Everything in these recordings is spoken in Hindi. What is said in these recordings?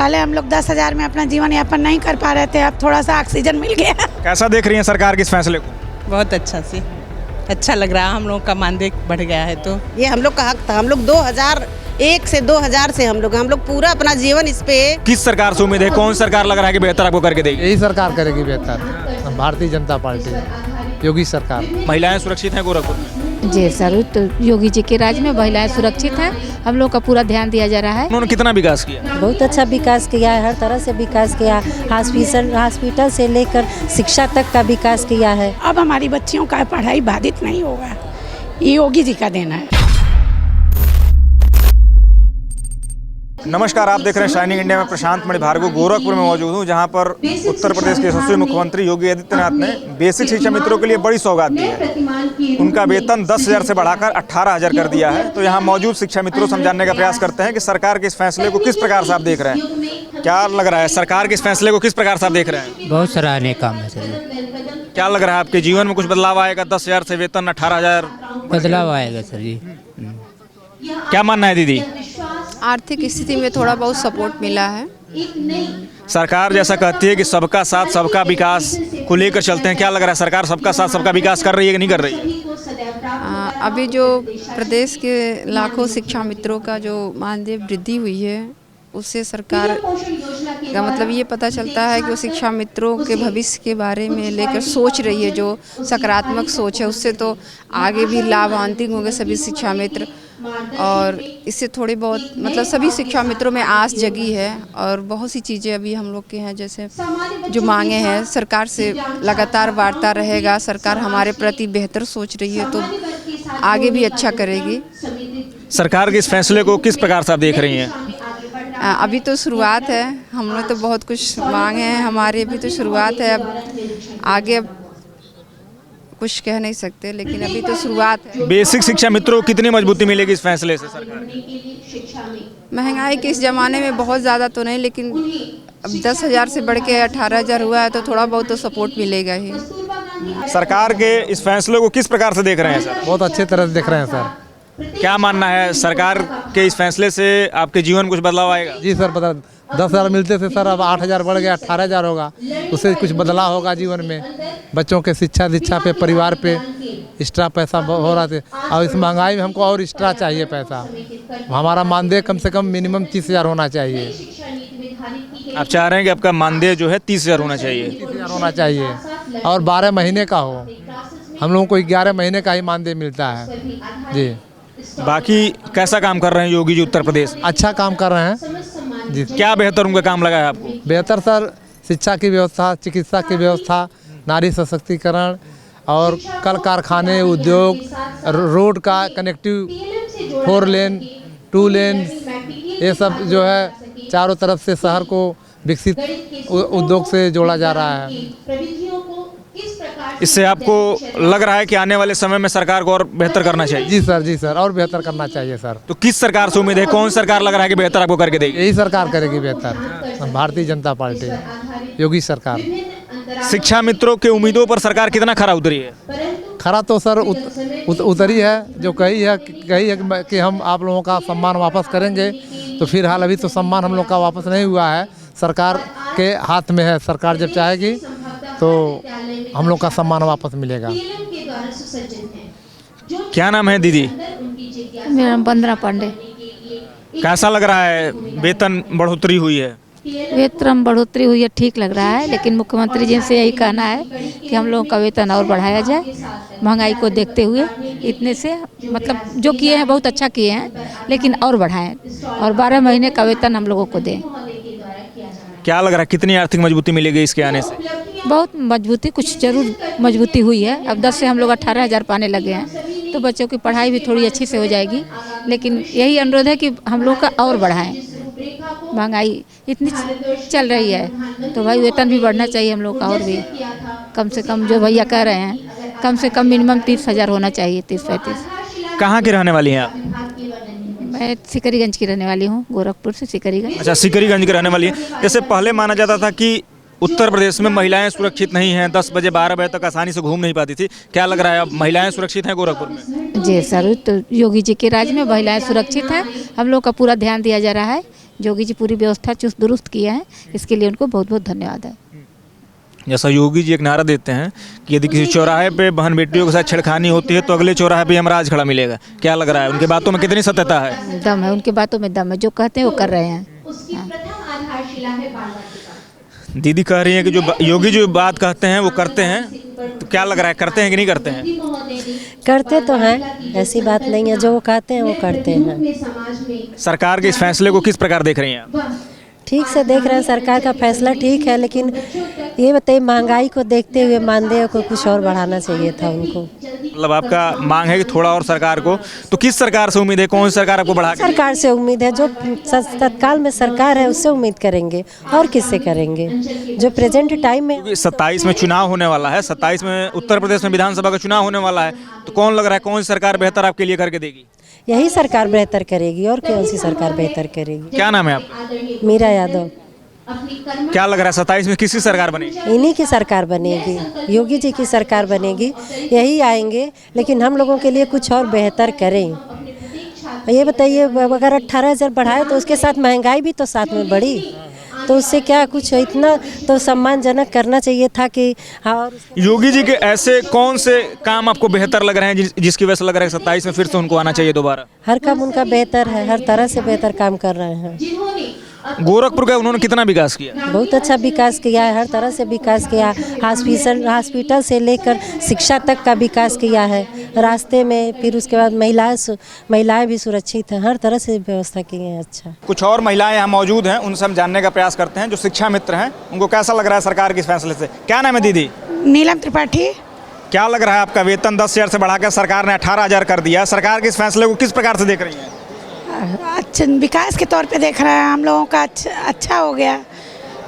पहले हम लोग 10,000 में अपना जीवन यापन नहीं कर पा रहे थे, अब थोड़ा सा ऑक्सीजन मिल गया। कैसा देख रही हैं सरकार के इस फैसले को? बहुत अच्छा लग रहा है। हम लोग का मानदेय बढ़ गया है तो ये हम लोग का हक था। हम लोग 2001 से 2000 से हम लोग पूरा अपना जीवन इस पे। किस सरकार से उम्मीद है, कौन सरकार लग रहा है कि बेहतर आपको करके देगी? यही सरकार करेगी बेहतर, भारतीय जनता पार्टी, योगी सरकार। महिलाएं सुरक्षित हैं गोरखपुर में? जी सर, तो योगी जी के राज में महिलाएं सुरक्षित हैं, हम लोग का पूरा ध्यान दिया जा रहा है। उन्होंने कितना विकास किया? बहुत अच्छा विकास किया है, हर तरह से विकास किया। हॉस्पिटल से लेकर शिक्षा तक का विकास किया है। अब हमारी बच्चियों का पढ़ाई बाधित नहीं होगा, ये योगी जी का देना है। नमस्कार, आप देख रहे हैं शाइनिंग इंडिया में प्रशांत मणि भार्गव गोरखपुर में मौजूद हूँ, जहाँ पर उत्तर प्रदेश के यशस्वी मुख्यमंत्री योगी आदित्यनाथ ने बेसिक शिक्षा मित्रों के लिए बड़ी सौगात दी है। उनका वेतन 10,000 से बढ़ाकर 18,000 कर दिया है। तो यहाँ मौजूद शिक्षा मित्रों से हम जानने का प्रयास करते हैं कि सरकार के इस फैसले को किस प्रकार से आप देख रहे हैं। क्या लग रहा है सरकार के इस फैसले को किस प्रकार से आप देख रहे हैं? बहुत सराहनीय काम है सर। क्या लग रहा है आपके जीवन में कुछ बदलाव आएगा? 10,000 से वेतन 18,000 बदलाव आएगा सर जी। क्या मानना है दीदी? आर्थिक स्थिति में थोड़ा बहुत सपोर्ट मिला है। सरकार जैसा कहती है कि सबका साथ सबका विकास को लेकर चलते हैं, क्या लग रहा है सरकार सबका साथ सबका विकास कर रही है कि नहीं कर रही है? अभी जो प्रदेश के लाखों शिक्षा मित्रों का जो मानदेय वृद्धि हुई है, उससे सरकार का मतलब ये पता चलता है कि वो शिक्षा मित्रों के भविष्य के बारे में लेकर सोच रही है। जो सकारात्मक सोच है, उससे तो आगे भी लाभान्वित होंगे सभी शिक्षा मित्र। और इससे थोड़ी बहुत मतलब सभी शिक्षा मित्रों में आस जगी है। और बहुत सी चीज़ें अभी हम लोग के हैं, जैसे जो मांगे हैं, सरकार से लगातार वार्ता रहेगा। सरकार हमारे प्रति बेहतर सोच रही है तो आगे भी अच्छा करेगी। सरकार के इस फैसले को किस प्रकार से आप देख रही हैं? अभी तो शुरुआत है, हमने तो बहुत कुछ मांगे हैं, हमारी अभी तो शुरुआत है। अब आगे कुछ कह नहीं सकते, लेकिन अभी तो शुरुआत है। बेसिक शिक्षा मित्रों को कितनी मजबूती मिलेगी इस फैसले से सरकार? महंगाई के इस ज़माने में बहुत ज़्यादा तो नहीं, लेकिन अब 10,000 से बढ़ के 18,000 हुआ है तो थोड़ा बहुत तो सपोर्ट मिलेगा ही। सरकार के इस फैसले को किस प्रकार से देख रहे हैं सर? बहुत अच्छे तरह से देख रहे हैं सर। क्या मानना है सरकार के इस फैसले से आपके जीवन कुछ बदलाव आएगा? जी सर, बता 10,000 मिलते थे सर, अब 8,000 बढ़ गया, 18,000 होगा। उससे कुछ बदलाव होगा जीवन में, बच्चों के शिक्षा दीक्षा पे, परिवार पे एक्स्ट्रा पैसा हो रहा था। और इस महंगाई में हमको और एक्स्ट्रा चाहिए पैसा। हमारा मानदेय कम से कम मिनिमम 30,000 होना चाहिए। आप चाह रहे हैं कि आपका मानदेय जो है 30,000 होना चाहिए? 30,000 होना चाहिए और 12 महीने का हो। हम लोगों को 11 महीने का ही मानदेय मिलता है जी। बाकी कैसा काम कर रहे हैं योगी जी उत्तर प्रदेश? अच्छा काम कर रहे हैं जी। क्या बेहतर उनका काम लगा है आपको? बेहतर सर, शिक्षा की व्यवस्था, चिकित्सा की व्यवस्था, नारी सशक्तिकरण और कल कारखाने, उद्योग, रोड का कनेक्टिव 4 लेन 2 लेन, ये सब जो है चारों तरफ से शहर को विकसित उद्योग से जोड़ा जा रहा है। इससे आपको लग रहा है कि आने वाले समय में सरकार को और बेहतर करना चाहिए? जी सर, और बेहतर करना चाहिए सर। तो किस सरकार से उम्मीद है, कौन सरकार लग रहा है कि बेहतर आपको करके देगी? यही सरकार करेगी बेहतर, भारतीय जनता पार्टी, योगी सरकार। शिक्षा मित्रों के उम्मीदों पर सरकार कितना खरा उतरी है? खरा तो सर उतरी है, जो कही है कि हम आप लोगों का सम्मान वापस करेंगे। तो फिलहाल अभी तो सम्मान हम लोग का वापस नहीं हुआ है, सरकार के हाथ में है। सरकार जब चाहेगी तो हम लोग का सम्मान वापस मिलेगा। क्या नाम है दीदी? मेरा नाम वंदना पांडे। कैसा लग रहा है वेतन बढ़ोतरी हुई है? वेतन बढ़ोतरी हुई है, ठीक लग रहा है, लेकिन मुख्यमंत्री जी से यही कहना है कि हम लोगों का वेतन और बढ़ाया जाए। महंगाई को देखते हुए इतने से मतलब जो किए हैं बहुत अच्छा किए हैं, लेकिन और बढ़ाएं और 12 महीने का वेतन हम लोगों को दें। क्या लग रहा है कितनी आर्थिक मजबूती मिलेगी इसके आने से? बहुत मजबूती, कुछ जरूर मजबूती हुई है। अब 10 से हम लोग 18,000 पाने लगे हैं, तो बच्चों की पढ़ाई भी थोड़ी अच्छी से हो जाएगी। लेकिन यही अनुरोध है कि हम लोग का और बढ़ाएं। महंगाई इतनी चल रही है तो भाई वेतन भी बढ़ना चाहिए हम लोग का, और भी कम से कम जो भैया कह रहे हैं, कम से कम मिनिमम 30,000 होना चाहिए, 30-35। कहाँ की रहने वाली हैं आप? मैं सिकरीगंज की रहने वाली हूँ, गोरखपुर से सिकरीगंज। अच्छा, सिकरीगंज की रहने वाली है। जैसे पहले माना जाता था कि उत्तर प्रदेश में महिलाएं सुरक्षित नहीं हैं, 10 बजे 12 बजे तक आसानी से घूम नहीं पाती थी। क्या लग रहा है अब महिलाएं सुरक्षित हैं गोरखपुर में? जी सर, तो योगी जी के राज में महिलाएं सुरक्षित हैं, हम लोग का पूरा ध्यान दिया जा रहा है। योगी जी पूरी व्यवस्था चुस्त दुरुस्त किया है, इसके लिए उनको बहुत बहुत धन्यवाद है। जैसा योगी जी एक नारा देते हैं कि यदि किसी चौराहे पे बहन बेटियों के साथ छेड़खानी होती है तो अगले चौराहे पे यमराज खड़ा मिलेगा, क्या लग रहा है उनकी बातों में कितनी सत्यता है? दम है, उनकी बातों में दम है, जो कहते हैं वो कर रहे हैं। दीदी कह रही है कि जो योगी जी बात कहते हैं वो करते हैं, तो क्या लग रहा है करते हैं कि नहीं करते हैं? करते तो हैं, ऐसी बात नहीं है, जो वो कहते हैं वो करते हैं। सरकार के इस फैसले को किस प्रकार देख रही हैं आप? ठीक से देख रहे हैं, सरकार का फैसला ठीक है, लेकिन ये बताइए महंगाई को देखते हुए मानदेय को कुछ और बढ़ाना चाहिए था उनको। मतलब आपका मांग है कि थोड़ा और सरकार को, तो किस सरकार से उम्मीद है, कौन सी सरकार आपको बढ़ा? सरकार से उम्मीद है, जो तत्काल में सरकार है उससे उम्मीद करेंगे, और किससे करेंगे? जो प्रेजेंट टाइम में 27 में चुनाव होने वाला है, 27 में उत्तर प्रदेश में विधानसभा का चुनाव होने वाला है, तो कौन लग रहा है कौन सी सरकार बेहतर आपके लिए करके देगी? यही सरकार बेहतर करेगी, और कौन सी सरकार बेहतर करेगी? क्या नाम है आपका? मीरा यादव। क्या लग रहा है 27 में किसकी सरकार बनेगी? इन्हीं की सरकार बनेगी, योगी जी की सरकार बनेगी, यही आएंगे, लेकिन हम लोगों के लिए कुछ और बेहतर करें। ये बताइए, अगर 18,000 बढ़ाए तो उसके साथ महंगाई भी तो साथ में बढ़ी, तो उससे क्या कुछ इतना तो सम्मानजनक करना चाहिए था कि हाँ। योगी जी के ऐसे कौन से काम आपको बेहतर लग रहे हैं जिसकी वजह से लग रहा है 27 में फिर से उनको आना चाहिए दोबारा? हर काम उनका बेहतर है, हर तरह से बेहतर काम कर रहे हैं। गोरखपुर का उन्होंने कितना विकास किया? बहुत अच्छा विकास किया है, हर तरह से विकास किया। हॉस्पिटल से लेकर शिक्षा तक का विकास किया है, रास्ते में, फिर उसके बाद महिलाएं भी सुरक्षित हैं, हर तरह से व्यवस्था की है। अच्छा, कुछ और महिलाएं यहाँ मौजूद हैं, उनसे हम जानने का प्रयास करते हैं, जो शिक्षा मित्र हैं, उनको कैसा लग रहा है सरकार के इस फैसले से? क्या नाम है दीदी? नीलम त्रिपाठी। क्या लग रहा है आपका वेतन 10,000 से बढ़ाकर सरकार ने 18,000 कर दिया, सरकार के इस फैसले को किस प्रकार से देख रही हैं? अच्छा, विकास के तौर पे देख रहे हैं, हम लोगों का अच्छा हो गया।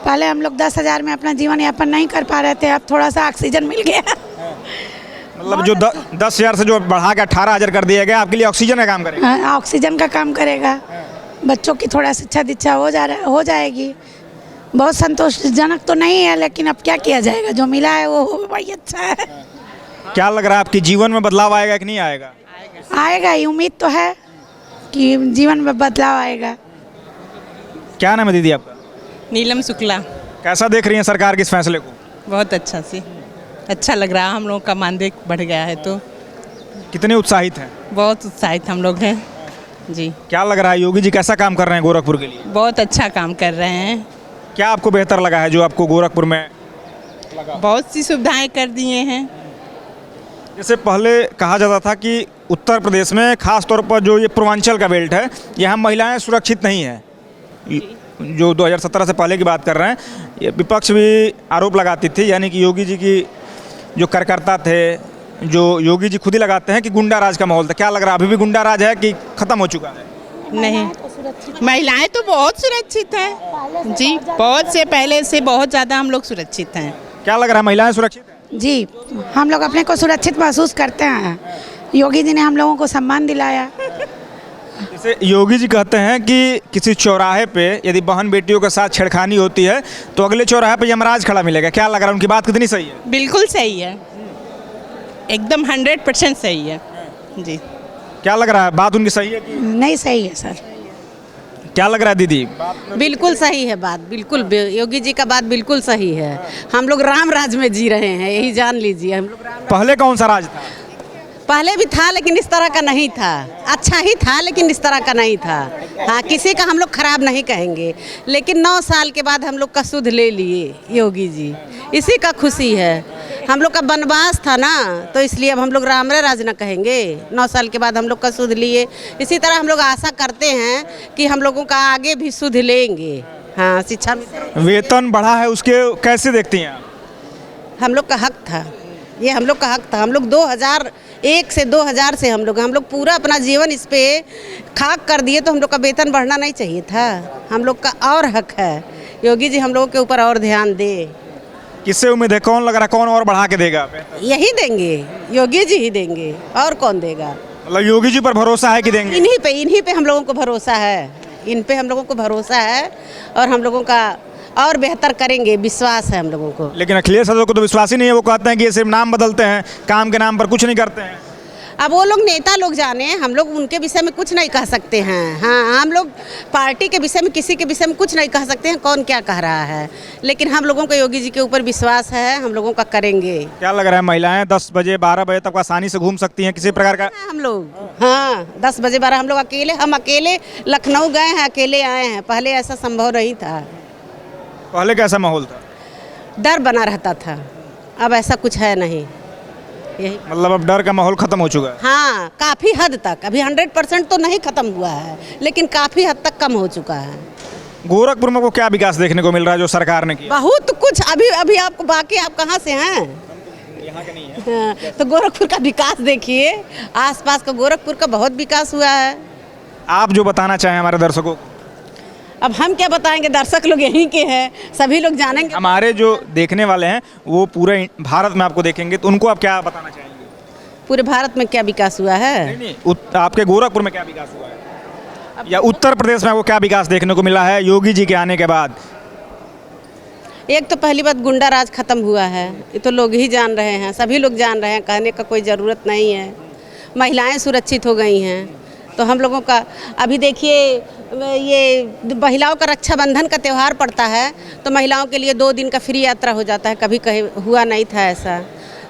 पहले हम लोग 10,000 में अपना जीवन यापन नहीं कर पा रहे थे, अब थोड़ा सा ऑक्सीजन मिल गया। मतलब जो 10,000 से जो बढ़ा के 18,000 कर दिया गया, आपके लिए ऑक्सीजन का काम करेगा? हाँ, ऑक्सीजन का काम करेगा। बच्चों की थोड़ा शिक्षा दीक्षा हो जाएगी। बहुत संतोषजनक तो नहीं है, लेकिन अब क्या किया जाएगा, जो मिला है वो भाई अच्छा है। क्या लग रहा है आपके जीवन में बदलाव आएगा कि नहीं आएगा? आएगा ही, उम्मीद तो है कि जीवन में बदलाव आएगा। क्या नाम है दीदी आपका? नीलम शुक्ला। कैसा देख रही हैं सरकार के इस फैसले को? बहुत अच्छा लग रहा है, हम लोग का मानदेय बढ़ गया है तो। कितने उत्साहित हैं? बहुत उत्साहित हम लोग हैं जी। क्या लग रहा है योगी जी कैसा काम कर रहे हैं गोरखपुर के लिए? बहुत अच्छा काम कर रहे हैं। क्या आपको बेहतर लगा है जो आपको गोरखपुर में लगा? बहुत सी सुविधाएं कर दिए हैं। जैसे पहले कहा जाता था कि उत्तर प्रदेश में खास तौर पर जो ये पूर्वांचल का बेल्ट है, यहाँ महिलाएं सुरक्षित नहीं हैं। जो 2017 से पहले की बात कर रहे हैं, ये विपक्ष भी आरोप लगाती थी, यानी कि योगी जी की जो कार्यकर्ता थे, जो योगी जी खुद ही लगाते हैं कि गुंडा राज का माहौल था। क्या लग रहा है अभी भी गुंडा राज है कि खत्म हो चुका है? नहीं, महिलाएं तो बहुत सुरक्षित हैं जी, बहुत से पहले से बहुत ज़्यादा हम लोग सुरक्षित हैं। क्या लग रहा है महिलाएं सुरक्षित हैं? जी, हम लोग अपने को सुरक्षित महसूस करते हैं। योगी जी ने हम लोगों को सम्मान दिलाया। जैसे योगी जी कहते हैं कि किसी चौराहे पे यदि बहन बेटियों के साथ छेड़खानी होती है तो अगले चौराहे पे यमराज खड़ा मिलेगा। क्या लग रहा है उनकी बात कितनी सही है? बिल्कुल सही है, एकदम 100% सही है जी। क्या लग रहा है बात उनकी सही है कि नहीं? सही है सर। क्या लग रहा है दीदी? बिल्कुल सही है बात, बिल्कुल योगी जी का बात बिल्कुल सही है। हम लोग राम राज में जी रहे हैं, यही जान लीजिए। हम लोग पहले कौन सा राज था? पहले भी था, लेकिन इस तरह का नहीं था। अच्छा ही था, लेकिन इस तरह का नहीं था। हाँ, किसी का हम लोग खराब नहीं कहेंगे, लेकिन 9 साल के बाद हम लोग का सुध ले लिए योगी जी, इसी का खुशी है। हम लोग का वनवास था ना, तो इसलिए अब हम लोग राम राज न कहेंगे। 9 साल के बाद हम लोग का सुध लिए, इसी तरह हम लोग आशा करते हैं कि हम लोगों का आगे भी सुध लेंगे। हाँ, शिक्षा में वेतन बढ़ा है, उसके कैसे देखती हैं आप? हम लोग का हक था, ये हम लोग का हक था। हम लोग 2001 से 2000 से हम लोग पूरा अपना जीवन इस पे खाक कर दिए, तो हम लोग का वेतन बढ़ना नहीं चाहिए था। हम लोग का और हक है, योगी जी हम लोगों के ऊपर और ध्यान दे। किससे उम्मीद है, कौन लग रहा है कौन और बढ़ा के देगा? यही देंगे, योगी जी ही देंगे, और कौन देगा? मतलब योगी जी पर भरोसा है कि देंगे? इन्हीं पे हम लोगों को भरोसा है, इन पे हम लोगों को भरोसा है, और हम लोगों का और बेहतर करेंगे, विश्वास है हम लोगों को। लेकिन अखिलेश यादव को तो विश्वास ही नहीं है। वो कहते हैं कि ये सिर्फ नाम बदलते हैं, काम के नाम पर कुछ नहीं करते हैं। अब वो लोग नेता लोग जाने, हम लोग उनके विषय में कुछ नहीं कह सकते हैं। हाँ, हम लोग पार्टी के विषय में किसी के विषय में कुछ नहीं कह सकते हैं, कौन क्या कह रहा है, लेकिन हम लोगों का योगी जी के ऊपर विश्वास है, हम लोगों का करेंगे। क्या लग रहा है महिलाएं 10 बजे 12 बजे तक आसानी से घूम सकती हैं किसी प्रकार का? हम लोग हाँ 10 बजे 12 हम लोग हम अकेले लखनऊ गए हैं, अकेले आए हैं। पहले ऐसा संभव नहीं था, पहले कैसा माहौल था? डर बना रहता था, अब ऐसा कुछ है नहीं। यही मतलब अब डर का माहौल खत्म हो चुका है। हाँ, काफ़ी हद तक, अभी 100% तो नहीं खत्म हुआ है, लेकिन काफ़ी हद तक कम हो चुका है। गोरखपुर में को क्या विकास देखने को मिल रहा है जो सरकार ने किया? बहुत कुछ। अभी आपको बाकी आप कहाँ से हैं? यहाँ के नहीं है। हाँ, तो गोरखपुर का विकास देखिए, आसपास का गोरखपुर का बहुत विकास हुआ है। आप जो बताना चाहें हमारे दर्शकों को। अब हम क्या बताएंगे, दर्शक लोग यहीं के हैं, सभी लोग जानेंगे। हमारे जो देखने वाले हैं वो पूरे भारत में आपको देखेंगे, तो उनको आप क्या बताना चाहेंगे? पूरे भारत में क्या विकास हुआ है? नहीं, आपके गोरखपुर में क्या विकास हुआ है, या उत्तर प्रदेश में आपको क्या विकास देखने को मिला है योगी जी के आने के बाद? एक तो पहली बात, गुंडा राज खत्म हुआ है, ये तो लोग ही जान रहे हैं, सभी लोग जान रहे हैं, कहने का कोई ज़रूरत नहीं है। महिलाएं सुरक्षित हो गई हैं, तो हम लोगों का अभी देखिए, ये महिलाओं का रक्षाबंधन का त्यौहार पड़ता है, तो महिलाओं के लिए 2 दिन का फ्री यात्रा हो जाता है, कभी कहीं हुआ नहीं था ऐसा।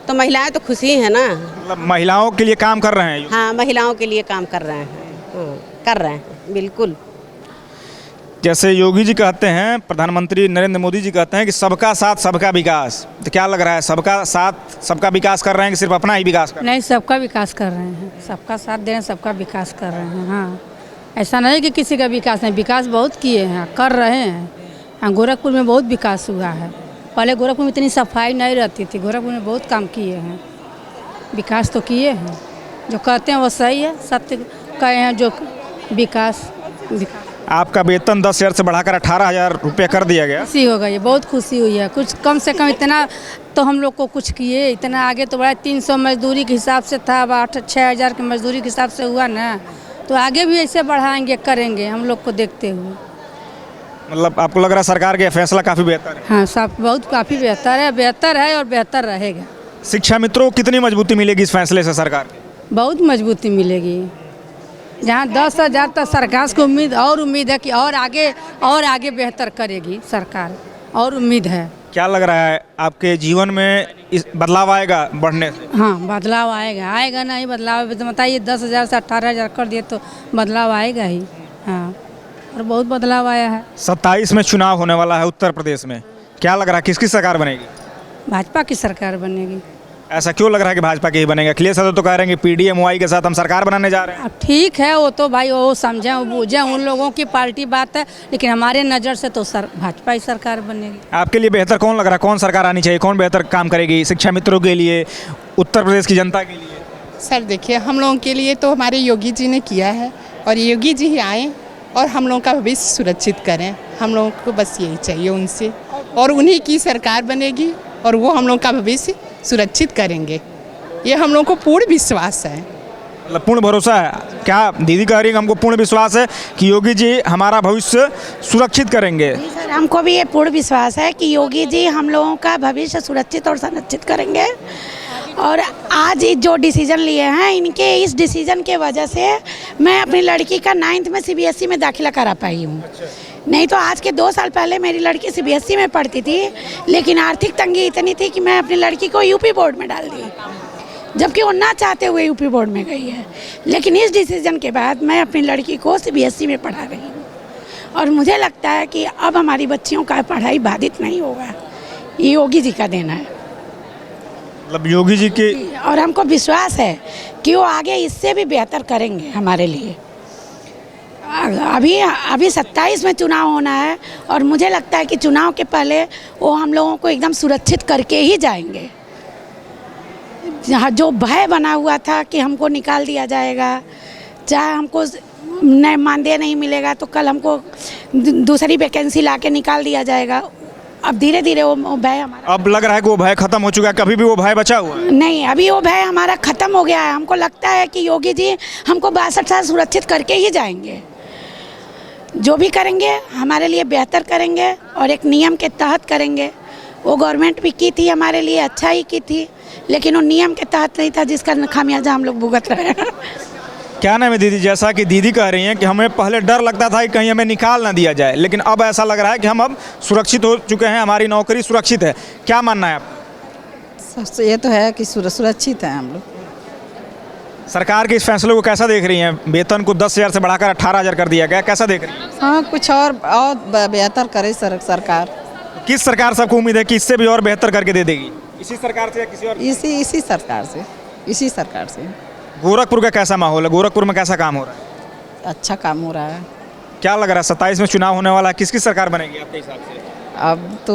तो महिलाएं तो खुशी हैं ना। मतलब महिलाओं के लिए काम कर रहे हैं? हाँ, महिलाओं के लिए काम कर रहे हैं, कर रहे हैं बिल्कुल। जैसे योगी जी कहते हैं, प्रधानमंत्री नरेंद्र मोदी जी कहते हैं कि सबका साथ सबका विकास, तो क्या लग रहा है सबका साथ सबका विकास कर रहे हैं कि सिर्फ अपना ही विकास कर रहे हैं? नहीं, सबका विकास कर रहे हैं, सबका साथ दे रहे हैं, सबका विकास कर रहे हैं। हाँ, ऐसा नहीं कि किसी का विकास नहीं, विकास बहुत किए हैं, कर रहे हैं। हाँ, गोरखपुर में बहुत विकास हुआ है। पहले गोरखपुर में इतनी सफाई नहीं रहती थी, गोरखपुर में बहुत काम किए हैं, विकास तो किए हैं। जो कहते हैं वो सही है, सत्य कहे हैं जो विकास। आपका वेतन 10,000 से बढ़ाकर 18,000 रुपये कर दिया गया। खुशी हो गई, बहुत खुशी हुई है। कुछ कम से कम इतना तो हम लोग को कुछ किए, इतना आगे तो बढ़ा। 300 मजदूरी के हिसाब से था, अब 6,000 की मजदूरी के हिसाब से हुआ ना, तो आगे भी ऐसे बढ़ाएंगे, करेंगे हम लोग को देखते हुए। मतलब आपको लग रहा है सरकार का फैसला काफ़ी बेहतर है? हाँ, सब बहुत काफ़ी बेहतर है और बेहतर रहेगा। शिक्षा मित्रों को कितनी मजबूती मिलेगी इस फैसले से सरकार की? बहुत मजबूती मिलेगी। जहाँ 10,000 तक सरकार को उम्मीद है कि और आगे बेहतर करेगी सरकार, और उम्मीद है। क्या लग रहा है आपके जीवन में इस बदलाव आएगा बढ़ने से? हाँ, बदलाव आएगा नहीं बदलाव तो बताइए, 10,000 से 18,000 कर दिए तो बदलाव आएगा ही। हाँ, और बहुत बदलाव आया है। 27 में चुनाव होने वाला है उत्तर प्रदेश में, क्या लग रहा है किसकी सरकार बनेगी? भाजपा की सरकार बनेगी। ऐसा क्यों लग रहा है कि भाजपा की ही बनेगा? अखिलेश यादव तो कह रहे हैं कि PDMY के साथ हम सरकार बनाने जा रहे हैं। अब ठीक है, वो तो भाई वो समझें, वो बूझें, उन लोगों की पार्टी बात है, लेकिन हमारे नज़र से तो भाजपा ही सरकार बनेगी। आपके लिए बेहतर कौन लग रहा है, कौन सरकार आनी चाहिए, कौन बेहतर काम करेगी शिक्षा मित्रों के लिए, उत्तर प्रदेश की जनता के लिए? सर देखिए, हम लोगों के लिए तो हमारे योगी जी ने किया है, और योगी जी ही आए और हम लोगों का भविष्य सुरक्षित करें। हम लोगों को बस यही चाहिए उनसे, और उन्हीं की सरकार बनेगी और वो हम लोगों का भविष्य सुरक्षित करेंगे, ये हम लोगों को पूर्ण विश्वास है। मतलब पूर्ण भरोसा है? क्या दीदी कह रही है हमको पूर्ण विश्वास है कि योगी जी हमारा भविष्य सुरक्षित करेंगे? सर, हमको भी ये पूर्ण विश्वास है कि योगी जी हम लोगों का भविष्य सुरक्षित और संरक्षित करेंगे। और आज जो डिसीजन लिए हैं, इनके इस डिसीजन के वजह से मैं अपनी लड़की का 9th में CBSE में दाखिला करा पाई हूँ। नहीं तो आज के 2 साल पहले मेरी लड़की CBSE में पढ़ती थी, लेकिन आर्थिक तंगी इतनी थी कि मैं अपनी लड़की को UP बोर्ड में डाल दी, जबकि वो ना चाहते हुए UP बोर्ड में गई है। लेकिन इस डिसीजन के बाद मैं अपनी लड़की को CBSE में पढ़ा रही हूँ, और मुझे लगता है कि अब हमारी बच्चियों का पढ़ाई बाधित नहीं होगा। ये योगी जी का देना है। मतलब योगी जी की, और हमको विश्वास है कि वो आगे इससे भी बेहतर करेंगे हमारे लिए। अभी 27 में चुनाव होना है, और मुझे लगता है कि चुनाव के पहले वो हम लोगों को एकदम सुरक्षित करके ही जाएंगे। जहाँ जो भय बना हुआ था कि हमको निकाल दिया जाएगा, चाहे हमको मानदेय नहीं मिलेगा तो कल हमको दूसरी वैकेंसी ला के निकाल दिया जाएगा, अब धीरे धीरे वो भय हमारा, अब लग रहा है कि वो भय खत्म हो चुका है। कभी भी वो भय बचा हुआ है? नहीं, अभी वो भय हमारा खत्म हो गया है। हमको लगता है कि योगी जी हमको 62 साल सुरक्षित करके ही जाएंगे। जो भी करेंगे हमारे लिए बेहतर करेंगे, और एक नियम के तहत करेंगे। वो गवर्नमेंट भी की थी हमारे लिए, अच्छा ही की थी। लेकिन वो नियम के तहत नहीं था, जिसका खामियाजा हम लोग भुगत रहे हैं। क्या नाम है दीदी? जैसा कि दीदी कह रही हैं कि हमें पहले डर लगता था कि कहीं हमें निकाल ना दिया जाए, लेकिन अब ऐसा लग रहा है कि हम अब सुरक्षित हो चुके हैं, हमारी नौकरी सुरक्षित है। क्या मानना है आपका? सबसे ये तो है कि सुरक्षित है हम लोग। सरकार के इस फैसले को कैसा देख रही हैं? वेतन को 10,000 से बढ़ाकर 18,000 कर दिया गया, कैसा देख रही हैं? हाँ, कुछ और बेहतर करे सरकार। किस सरकार से आपको उम्मीद है कि इससे भी और बेहतर करके दे देगी? इसी सरकार से या किसी और? इसी सरकार से। गोरखपुर का कैसा माहौल है? गोरखपुर में कैसा काम हो रहा है? अच्छा काम हो रहा है। क्या लग रहा है 27 में चुनाव होने वाला है, किसकी सरकार बनेगी आपके हिसाब से? अब तो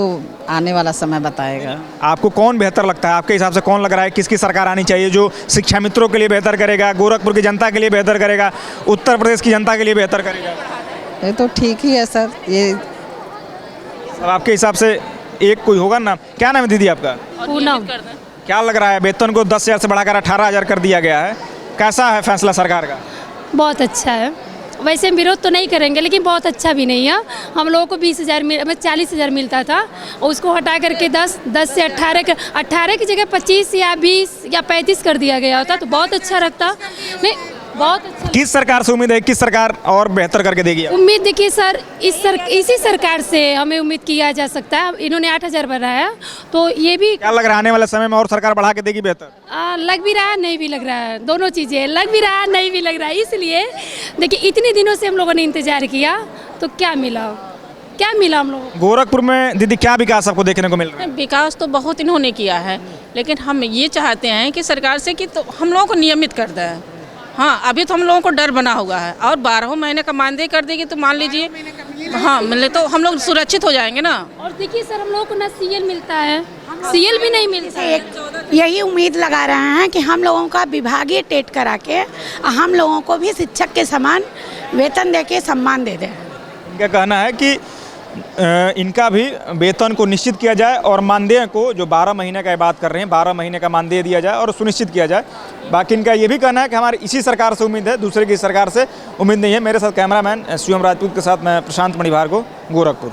आने वाला समय बताएगा। आपको कौन बेहतर लगता है? आपके हिसाब से कौन लग रहा है किसकी सरकार आनी चाहिए जो शिक्षा मित्रों के लिए बेहतर करेगा, गोरखपुर की जनता के लिए बेहतर करेगा, उत्तर प्रदेश की जनता के लिए बेहतर करेगा? ये तो ठीक ही है सर। ये अब आपके हिसाब से एक कोई होगा ना? क्या नाम है दीदी आपका? पूनम। क्या लग रहा है वेतन को 10,000 से बढ़ाकर 18,000 कर दिया गया है, कैसा है फैसला सरकार का? बहुत अच्छा है। वैसे हम विरोध तो नहीं करेंगे, लेकिन बहुत अच्छा भी नहीं है। हम लोगों को 20,000 40,000 मिलता था, और उसको हटा करके 10 से 18 की जगह 25 या 20 या 35 कर दिया गया होता तो बहुत अच्छा लगता। नहीं, बहुत अच्छा। किस सरकार से उम्मीद है, किस सरकार और बेहतर करके देगी? उम्मीद देखिए सर, इसी सरकार से हमें उम्मीद किया जा सकता है। इन्होंने 8,000 बढ़ाया, तो ये भी क्या लग रहा है आने वाले समय में और सरकार बढ़ा के देगी बेहतर? लग भी रहा है, नहीं भी लग रहा है। दोनों चीज़ें लग भी रहा है, नहीं भी लग रहा है। इसलिए देखिए, इतने दिनों से हम लोगों ने इंतजार किया, तो क्या मिला हम लोगों को? गोरखपुर में दीदी क्या विकास आपको देखने को मिल रहा है? विकास तो बहुत इन्होंने किया है, लेकिन हम ये चाहते हैं कि सरकार से कि तो हम लोगों को नियमित कर दें। हाँ, अभी तो हम लोगों को डर बना हुआ है, और 12 महीने का मानदेय कर देगी तो मान लीजिए, हाँ मिले तो हम लोग सुरक्षित हो जाएंगे ना। और देखिए सर, हम लोगों को ना सीएल मिलता है, सीएल भी नहीं मिलता है। यही उम्मीद लगा रहे हैं कि हम लोगों का विभागीय टेट करा के हम लोगों को भी शिक्षक के समान वेतन दे के सम्मान दे दें। इनका कहना है कि इनका भी वेतन को निश्चित किया जाए और मानदेय को, जो 12 महीने का बात कर रहे हैं, 12 महीने का मानदेय दिया जाए और सुनिश्चित किया जाए। बाकी इनका ये भी कहना है कि हमारी इसी सरकार से उम्मीद है, दूसरे की सरकार से उम्मीद नहीं है। मेरे साथ कैमरामैन शिवम राजपूत के साथ मैं प्रशांत मणिभार्गव, गोरखपुर।